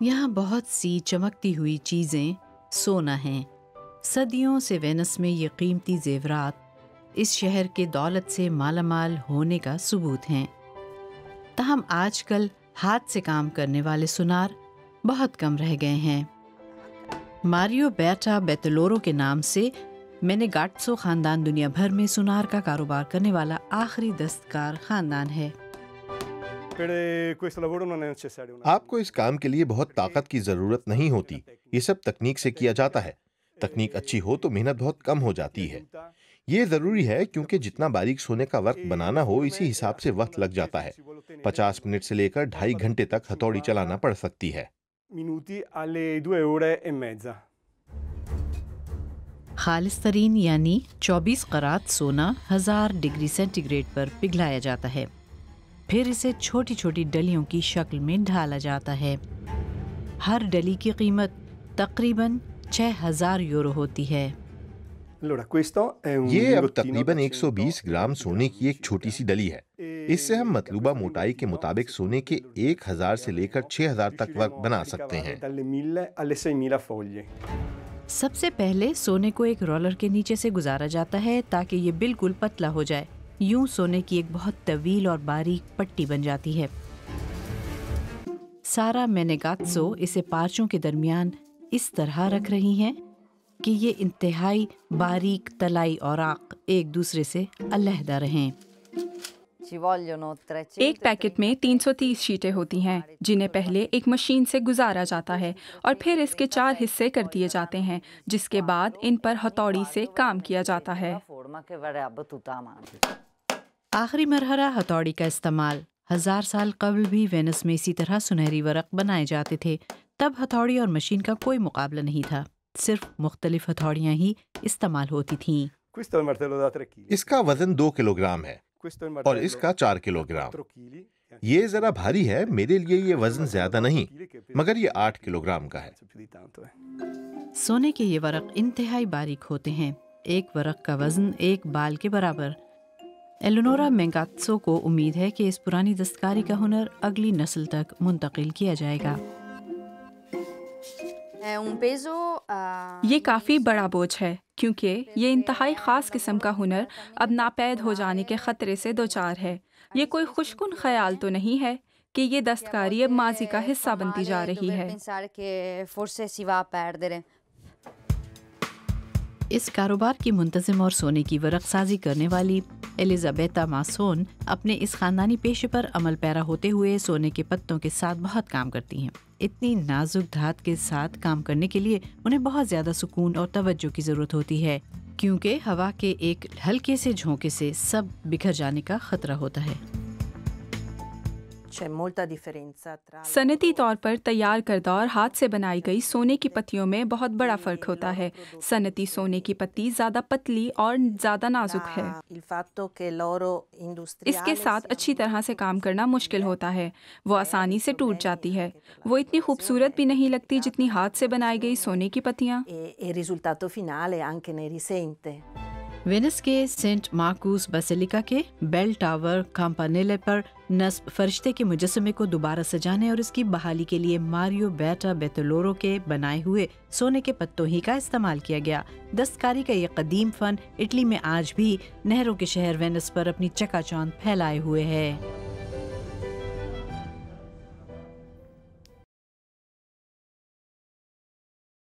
यहाँ बहुत सी चमकती हुई चीज़ें सोना हैं। सदियों से वेनिस में ये कीमती जेवरात इस शहर के दौलत से मालामाल होने का सबूत हैं। ताहम आजकल हाथ से काम करने वाले सुनार बहुत कम रह गए हैं। मारियो बेटा बेतलोरो के नाम से मेनेगाट्सो खानदान दुनिया भर में सुनार का कारोबार करने वाला आखिरी दस्तकार खानदान है। आपको इस काम के लिए बहुत ताकत की जरूरत नहीं होती। ये सब तकनीक से किया जाता है। तकनीक अच्छी हो तो मेहनत बहुत कम हो जाती है। ये जरूरी है क्योंकि जितना बारीक सोने का वर्क बनाना हो इसी हिसाब से वक्त लग जाता है। 50 मिनट से लेकर 2.5 घंटे तक हथौड़ी चलाना पड़ सकती है। खालिस तरीन यानी 24 करात सोना 1000 डिग्री सेंटीग्रेड पर पिघलाया जाता है। फिर इसे छोटी छोटी डलियों की शक्ल में ढाला जाता है। हर डली की कीमत तकरीबन 6000 यूरो होती है। ये अब तकरीबन 120 ग्राम सोने की एक छोटी सी डली है। इससे हम मतलूबा मोटाई के मुताबिक सोने के 1000 से लेकर 6000 तक वर्क बना सकते हैं। सबसे पहले सोने को एक रोलर के नीचे से गुजारा जाता है ताकि ये बिल्कुल पतला हो जाए। यूं सोने की एक बहुत तवील और बारीक पट्टी बन जाती है। सारा मेनेगात्सो इसे पार्चों के दरमियान इस तरह रख रही हैं कि ये इंतहाई बारीक तलाई और आक एक दूसरे से अलहदा रहें। एक पैकेट में 330 शीटें होती हैं, जिन्हें पहले एक मशीन से गुजारा जाता है और फिर इसके 4 हिस्से कर दिए जाते हैं, जिसके बाद इन पर हथौड़ी से काम किया जाता है। आखिरी मरहला हथौड़ी का इस्तेमाल 1000 साल कबल भी वेनिस में इसी तरह सुनहरी वर्क बनाए जाते थे। तब हथौड़ी और मशीन का कोई मुकाबला नहीं था, सिर्फ मुख्तलिफ हथौड़ियाँ ही इस्तेमाल होती थीं। इसका वजन 2 किलोग्राम है और इसका 4 किलोग्राम। ये जरा भारी है। मेरे लिए ये वजन ज्यादा नहीं, मगर ये 8 किलोग्राम का है। सोने के ये वर्क इंतहाई बारीक होते हैं। एक वर्क का वजन एक बाल के बराबर। एलेनोरा मेंगात्सो को उम्मीद है कि इस पुरानी दस्तकारी का हुनर अगली नस्ल तक मुंतकिल किया जाएगा। ये काफ़ी बड़ा बोझ है क्योंकि ये इंतहाई ख़ास किस्म का हुनर अब नापैद हो जाने के ख़तरे से दोचार है। ये कोई खुशकुन ख्याल तो नहीं है कि ये दस्तकारी अब माजी का हिस्सा बनती जा रही है। इस कारोबार की मुंतज़िम और सोने की वर्कसाजी करने वाली एलिज़ाबेता मासोन अपने इस खानदानी पेशे पर अमल पैरा होते हुए सोने के पत्तों के साथ बहुत काम करती हैं। इतनी नाजुक धात के साथ काम करने के लिए उन्हें बहुत ज़्यादा सुकून और तवज्जो की ज़रूरत होती है, क्योंकि हवा के एक हल्के से झोंके से सब बिखर जाने का खतरा होता है। सनती तौर पर तैयार करदा और हाथ से बनाई गई सोने की पत्तियों में बहुत बड़ा फ़र्क होता है। सनती सोने की पत्ती ज़्यादा पतली और ज़्यादा नाजुक है। इसके साथ अच्छी तरह से काम करना मुश्किल होता है। वो आसानी से टूट जाती है। वो इतनी खूबसूरत भी नहीं लगती जितनी हाथ से बनाई गई सोने की पत्तियाँ। वेनिस के सेंट मार्कुस बेसिलिका के बेल टावर कैंपानेले पर नस्ब फरिश्ते के मुजस्समे को दोबारा सजाने और इसकी बहाली के लिए मारियो बेटा बेतलोरो के बनाए हुए सोने के पत्तों ही का इस्तेमाल किया गया। दस्तकारी का ये कदीम फन इटली में आज भी नहरों के शहर वेनिस पर अपनी चकाचौंध फैलाए हुए है।